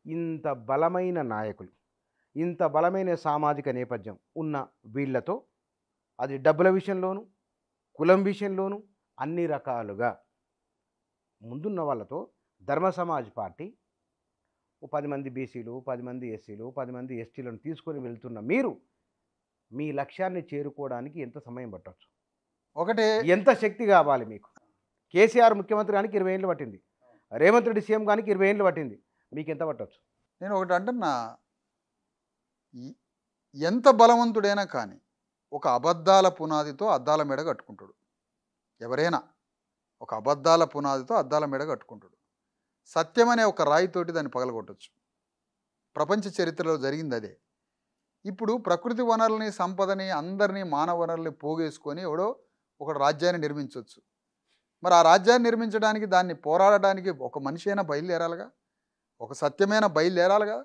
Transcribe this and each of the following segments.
ఇంత బలమైన నాయకులు, ఇంత బలమైన సామాజిక నేపథ్యం ఉన్న వీళ్ళతో అది డబ్బుల విషయంలోనూ, కులం విషయంలోనూ అన్ని రకాలుగా ముందున్న వాళ్ళతో ధర్మ సమాజ్ పార్టీ ఓ 10 మంది బీసీలు, 10 మంది ఎస్సీలు, 10 మంది ఎస్టీలను తీసుకొని వెళ్తున్న మీరు మీ లక్ష్యాన్ని చేరుకోవడానికి ఎంత సమయం పట్టొచ్చు? ఒకటే ఎంత శక్తి కావాలి మీకు? కేసీఆర్ ముఖ్యమంత్రి గానికి 20 ఏళ్ళు పట్టింది. రేవంత్ రెడ్డి సీఎం గానికి 20 ఏళ్ళు పట్టింది. మీకెంత పట్టొచ్చు? నేను ఒకటి అంటున్నా, ఈ- ఎంత బలవంతుడైనా కానీ ఒక అబద్ధాల పునాదితో అద్దాల మెడ కట్టుకుంటాడు. ఎవరైనా ఒక అబద్ధాల పునాదితో అద్దాల మెడ కట్టుకుంటాడు. సత్యమనే ఒక రాయితోటి దాన్ని పగలగొట్టచ్చు. ప్రపంచ చరిత్రలో జరిగింది అదే. ఇప్పుడు ప్రకృతి వనరుల్ని, సంపదని, అందరినీ, మానవ వనరుల్ని పోగేసుకొని ఎవడో ఒక రాజ్యాన్ని నిర్మించవచ్చు. మరి ఆ రాజ్యాన్ని నిర్మించడానికి, దాన్ని పోరాడడానికి ఒక మనిషి అయినా బయలుదేరాలిగా, ఒక సత్యమైన బయలుదేరాలిగా.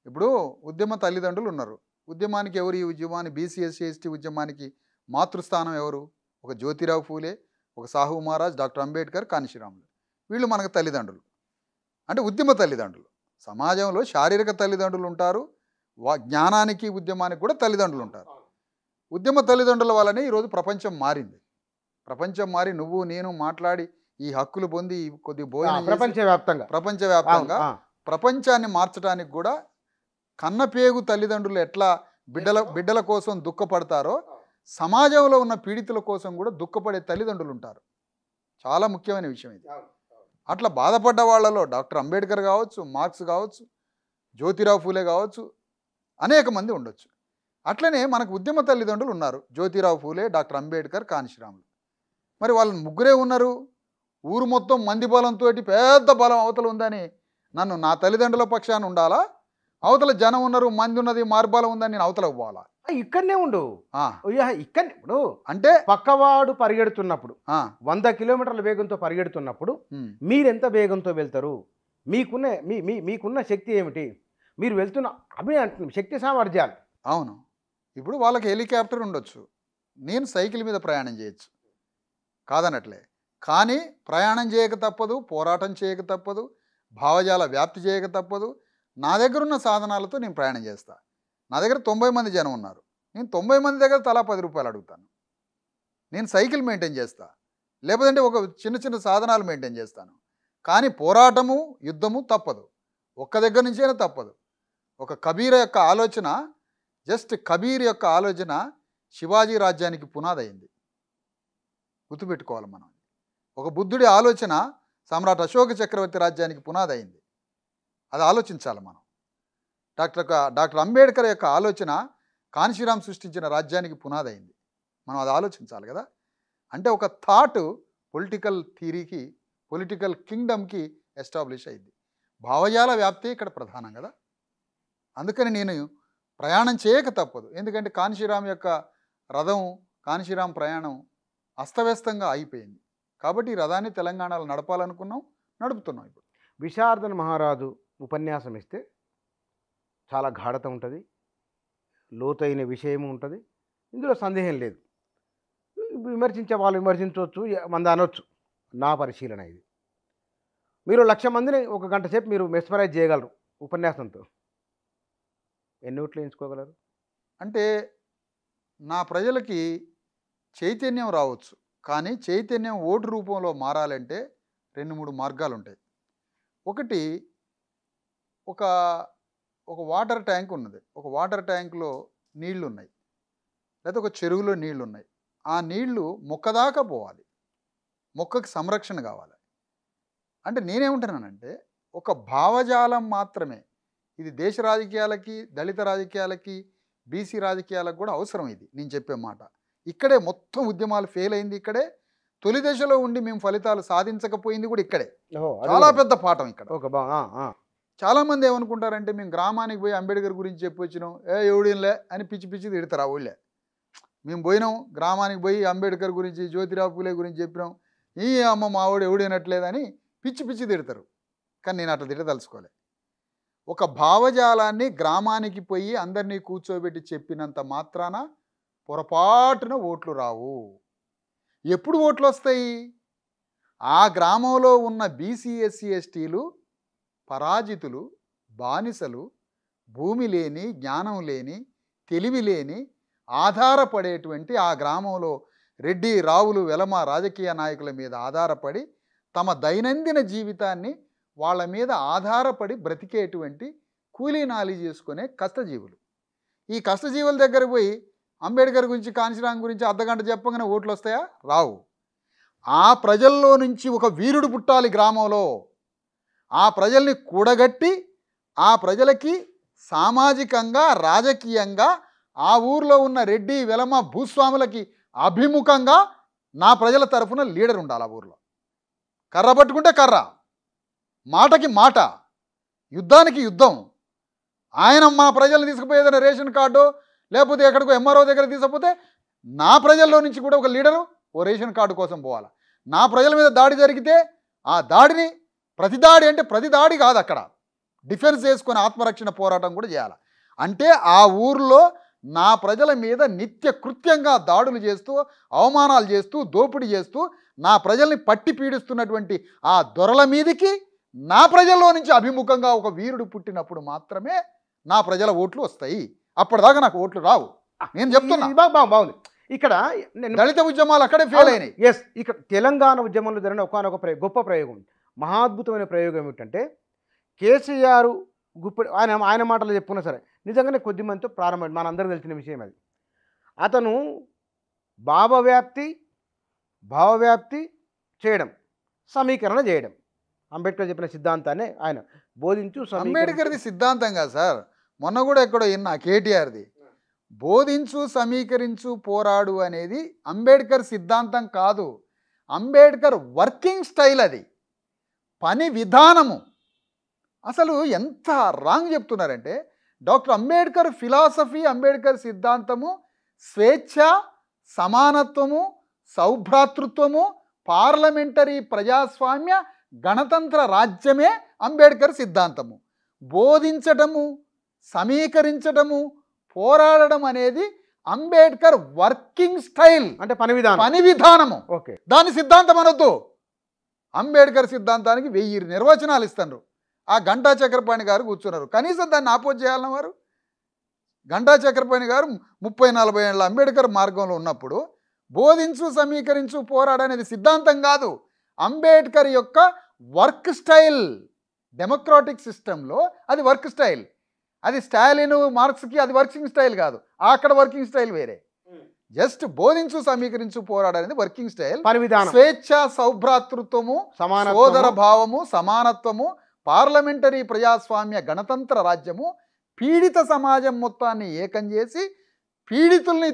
ఇప్పుడు ఉద్యమ తల్లిదండ్రులు ఉన్నారు. ఉద్యమానికి ఎవరు? ఈ ఉద్యమాన్ని బీసీ ఎస్సీ ఎస్టీ ఉద్యమానికి మాతృస్థానం ఎవరు? ఒక జ్యోతిరావు ఫూలే, ఒక సాహు మహారాజ్, డాక్టర్ అంబేద్కర్, కాన్షీరాములు. వీళ్ళు మనకు తల్లిదండ్రులు. అంటే ఉద్యమ తల్లిదండ్రులు. సమాజంలో శారీరక తల్లిదండ్రులు ఉంటారు, జ్ఞానానికి, ఉద్యమానికి కూడా తల్లిదండ్రులు ఉంటారు. ఉద్యమ తల్లిదండ్రుల వల్లనే ఈరోజు ప్రపంచం మారింది. ప్రపంచం మారి నువ్వు నేను మాట్లాడి ఈ హక్కులు పొంది కొద్ది భోజనం ప్రపంచవ్యాప్తంగా ప్రపంచాన్ని మార్చడానికి కూడా కన్నపేగు తల్లిదండ్రులు ఎట్లా బిడ్డల కోసం దుఃఖపడతారో, సమాజంలో ఉన్న పీడితుల కోసం కూడా దుఃఖపడే తల్లిదండ్రులు ఉంటారు. చాలా ముఖ్యమైన విషయం ఇది. అట్లా బాధపడ్డ వాళ్ళలో డాక్టర్ అంబేద్కర్ కావచ్చు, మార్క్స్ కావచ్చు, జ్యోతిరావు ఫూలే కావచ్చు, అనేక మంది ఉండొచ్చు. అట్లనే మనకు ఉద్యమ తల్లిదండ్రులు ఉన్నారు. జ్యోతిరావు ఫూలే, డాక్టర్ అంబేద్కర్, కాన్షీరాములు. మరి వాళ్ళు ముగ్గురే ఉన్నారు. ఊరు మొత్తం మంది బలంతో పెద్ద బలం అవతల ఉందని నన్ను నా తల్లిదండ్రుల పక్షాన ఉండాలా? అవతల జనం ఉన్నారు, మంది ఉన్నది, మార్బలం ఉందని నేను అవతలకు పోవాలా? ఇక్కడనే ఉండు. ఇక్కడ ఇప్పుడు అంటే పక్కవాడు పరిగెడుతున్నప్పుడు 100 కిలోమీటర్ల వేగంతో పరిగెడుతున్నప్పుడు మీరెంత వేగంతో వెళ్తారు? మీకున్న శక్తి ఏమిటి? మీరు వెళ్తున్న శక్తి సామర్థ్యాలు. అవును. ఇప్పుడు వాళ్ళకి హెలికాప్టర్ ఉండొచ్చు, నేను సైకిల్ మీద ప్రయాణం చేయొచ్చు, కాదనట్లే. కానీ ప్రయాణం చేయక తప్పదు, పోరాటం చేయక తప్పదు, భావజాల వ్యాప్తి చేయక తప్పదు. నా దగ్గర ఉన్న సాధనాలతో నేను ప్రయాణం చేస్తా. నా దగ్గర 90 మంది జనం ఉన్నారు. నేను 90 మంది దగ్గర తలా 10 రూపాయలు అడుగుతాను. నేను సైకిల్ మెయింటైన్ చేస్తా, లేకపోతే ఒక చిన్న చిన్న సాధనాలు మెయింటైన్ చేస్తాను. కానీ పోరాటము, యుద్ధము తప్పదు. ఒక్క దగ్గర నుంచైనా తప్పదు. ఒక కబీర్ యొక్క ఆలోచన, కబీర్ యొక్క ఆలోచన శివాజీ రాజ్యానికి పునాదైంది. గుర్తుపెట్టుకోవాలి మనం. ఒక బుద్ధుడి ఆలోచన సమ్రాట్ అశోక చక్రవర్తి రాజ్యానికి పునాదైంది. అది ఆలోచించాలి మనం. డాక్టర్ అంబేద్కర్ యొక్క ఆలోచన కాన్షీరామ్ సృష్టించిన రాజ్యానికి పునాదైంది. మనం అది ఆలోచించాలి కదా. అంటే ఒక థాట్ పొలిటికల్ థియరీకి, పొలిటికల్ కింగ్డమ్కి ఎస్టాబ్లిష్ అయింది. భావజాల వ్యాప్తి ఇక్కడ ప్రధానం కదా. అందుకని నేను ప్రయాణం చేయక తప్పదు. ఎందుకంటే కాన్షీరామ్ యొక్క రథం, కాన్షీరామ్ ప్రయాణం అస్తవ్యస్తంగా అయిపోయింది. కాబట్టి ఈ రథాన్ని తెలంగాణలో నడపాలనుకున్నాం, నడుపుతున్నాం. ఇప్పుడు విశారదన్ మహారాజు ఉపన్యాసం ఇస్తే చాలా గాఢత ఉంటుంది, లోతైన విషయం ఉంటుంది, ఇందులో సందేహం లేదు. విమర్శించే వాళ్ళు విమర్శించవచ్చు, మంది అనొచ్చు. నా పరిశీలన ఇది. మీరు 1,00,000 మందిని 1 గంట సేపు మీరు మెస్మరైజ్ చేయగలరు ఉపన్యాసంతో. ఎన్ని ఓట్లు వేయించుకోగలరు? అంటే నా ప్రజలకి చైతన్యం రావచ్చు, కానీ చైతన్యం ఓటు రూపంలో మారాలంటే 2-3 మార్గాలు ఉంటాయి. ఒకటి, ఒక వాటర్ ట్యాంక్ ఉన్నది. ఒక వాటర్ ట్యాంకులో నీళ్లు ఉన్నాయి, లేదా ఒక చెరువులో నీళ్లు ఉన్నాయి. ఆ నీళ్లు మొక్క దాకా పోవాలి, మొక్కకి సంరక్షణ కావాలి. అంటే నేనేమంటున్నానంటే, ఒక భావజాలం మాత్రమే. ఇది దేశ రాజకీయాలకి, దళిత రాజకీయాలకి, బీసీ రాజకీయాలకు కూడా అవసరం. ఇది నేను చెప్పే మాట. ఇక్కడే మొత్తం ఉద్యమాలు ఫెయిల్ అయింది. ఇక్కడే తొలి దశలో ఉండి మేము ఫలితాలు సాధించకపోయింది కూడా ఇక్కడే. చాలా పెద్ద పాఠం ఇక్కడ. చాలామంది ఏమనుకుంటారంటే, మేము గ్రామానికి పోయి అంబేద్కర్ గురించి చెప్పి వచ్చినాం, ఎవడిలే అని పిచ్చి పిచ్చి తిడతారు. ఆ ఊళ్ళే మేము పోయినాం, గ్రామానికి పోయి అంబేద్కర్ గురించి, జ్యోతిరావు పూలే గురించి చెప్పినాం, ఈ అమ్మ మావాడు ఎవడైనట్లేదని పిచ్చి పిచ్చి తిడతారు. కానీ నేను అట్లా తిడదలుచుకోలే. ఒక భావజాలాన్ని గ్రామానికి పోయి అందరినీ కూర్చోబెట్టి చెప్పినంత మాత్రాన పొరపాటున ఓట్లు రావు. ఎప్పుడు ఓట్లు వస్తాయి? ఆ గ్రామంలో ఉన్న బీసీ ఎస్సీ ఎస్టీలు పరాజితులు, బానిసలు భూమి లేని, జ్ఞానం లేని, తెలివి లేని, ఆధారపడేటువంటి ఆ గ్రామంలో రెడ్డి, రావులు, వెలమ రాజకీయ నాయకుల మీద ఆధారపడి తమ దైనందిన జీవితాన్ని వాళ్ళ మీద ఆధారపడి బ్రతికేటువంటి కూలీ నాలి చేసుకునే కష్టజీవులు. ఈ కష్టజీవుల దగ్గర పోయి అంబేద్కర్ గురించి, కాంశీరామ్ గురించి అర్ధగంట చెప్పగానే ఓట్లు వస్తాయా? రావు. ఆ ప్రజల్లో నుంచి ఒక వీరుడు పుట్టాలి గ్రామంలో. ఆ ప్రజల్ని కూడగట్టి ఆ ప్రజలకి సామాజికంగా, రాజకీయంగా ఆ ఊర్లో ఉన్న రెడ్డి, వెలమ, భూస్వాములకి అభిముఖంగా నా ప్రజల తరఫున లీడర్ ఉండాలి. ఆ ఊర్లో కర్ర పట్టుకుంటే కర్ర, మాటకి మాట, యుద్ధానికి యుద్ధం. ఆయన మా ప్రజల్ని తీసుకుపోయేదైనా రేషన్ కార్డు లేకపోతే ఎక్కడికో ఎంఆర్ఓ దగ్గర తీసుకుపోతే నా ప్రజల్లో నుంచి కూడా ఒక లీడరు ఓ రేషన్ కార్డు కోసం పోవాలి. నా ప్రజల మీద దాడి జరిగితే ఆ దాడిని ప్రతిదాడి అంటే ప్రతిదాడి కాదు, అక్కడ డిఫెన్స్ చేసుకొని ఆత్మరక్షణ పోరాటం కూడా చేయాలి. అంటే ఆ ఊర్లో నా ప్రజల మీద నిత్య కృత్యంగా దాడులు చేస్తూ, అవమానాలు చేస్తూ, దోపిడీ చేస్తూ నా ప్రజల్ని పట్టి పీడిస్తున్నటువంటి ఆ దొరల మీదికి నా ప్రజల్లో నుంచి అభిముఖంగా ఒక వీరుడు పుట్టినప్పుడు మాత్రమే నా ప్రజల ఓట్లు వస్తాయి. అప్పటిదాకా నాకు ఓట్లు రావు. నేను చెప్తున్నా. బాగుంది. ఇక్కడ దళిత ఉద్యమాలు అక్కడే ఫెయిల్ అయినాయి. ఎస్, ఇక్కడ తెలంగాణ ఉద్యమంలో జరిగిన ఒకనొక గొప్ప ప్రయోగం, మహాద్భుతమైన ప్రయోగం ఏమిటంటే కేసీఆర్ గుప్పెడు ఆయన మాటలు చెప్పుకున్నా సరే నిజంగానే కొద్ది మందితో ప్రారంభం, మనందరికీ తెలిసిన విషయం అది. అతను భావవ్యాప్తి చేయడం, సమీకరణ చేయడం, అంబేద్కర్ చెప్పిన సిద్ధాంతాన్ని ఆయన బోధించు. అంబేద్కర్ది సిద్ధాంతం కాదు సార్, మొన్న కూడా ఎక్కడో విన్నా కేటీఆర్ది. బోధించు, సమీకరించు, పోరాడు అనేది అంబేద్కర్ సిద్ధాంతం కాదు, అంబేద్కర్ వర్కింగ్ స్టైల్, అది పని విధానము. అసలు ఎంత రాంగ్ చెప్తున్నారంటే డాక్టర్ అంబేద్కర్ ఫిలాసఫీ, అంబేద్కర్ సిద్ధాంతము స్వేచ్ఛ, సమానత్వము, సౌభ్రాతృత్వము, పార్లమెంటరీ ప్రజాస్వామ్య, గణతంత్ర రాజ్యమే అంబేద్కర్ సిద్ధాంతము. బోధించటము, సమీకరించటము, పోరాడడం అనేది అంబేద్కర్ వర్కింగ్ స్టైల్, అంటే పని విధానము. ఓకే, దాని సిద్ధాంతం అనొద్దు. అంబేద్కర్ సిద్ధాంతానికి 1000 నిర్వచనాలు ఇస్తున్నారు. ఆ గంటా చక్రపాణి గారు కూర్చున్నారు, కనీసం దాన్ని ఆపోజ్ చేయాలన్న వారు. గంటా చక్రపాణి గారు 30-40 ఏళ్ళ అంబేద్కర్ మార్గంలో ఉన్నప్పుడు బోధించు, సమీకరించు, పోరాడు అనేది సిద్ధాంతం కాదు, అంబేద్కర్ యొక్క వర్క్ స్టైల్. డెమోక్రాటిక్ సిస్టంలో అది వర్క్ స్టైల్. అది స్టాలిన్, మార్క్స్కి అది వర్కింగ్ స్టైల్ కాదు, అక్కడ వర్కింగ్ స్టైల్ వేరే. జస్ట్ బోధించు, సమీకరించు, పోరాడు అనేది వర్కింగ్ స్టైల్. పని విధానం, స్వేచ్ఛ, సౌభ్రాతృత్వము, సోదర భావము, సమానత్వము, పార్లమెంటరీ ప్రజాస్వామ్య, గణతంత్ర రాజ్యము, పీడిత సమాజం మొత్తాన్ని ఏకం చేసి పీడితుల్ని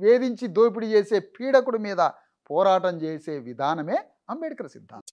వేధించి దోపిడీ చేసే పీడకుడి మీద పోరాటం చేసే విధానమే అంబేద్కర్ సిద్ధాంతం.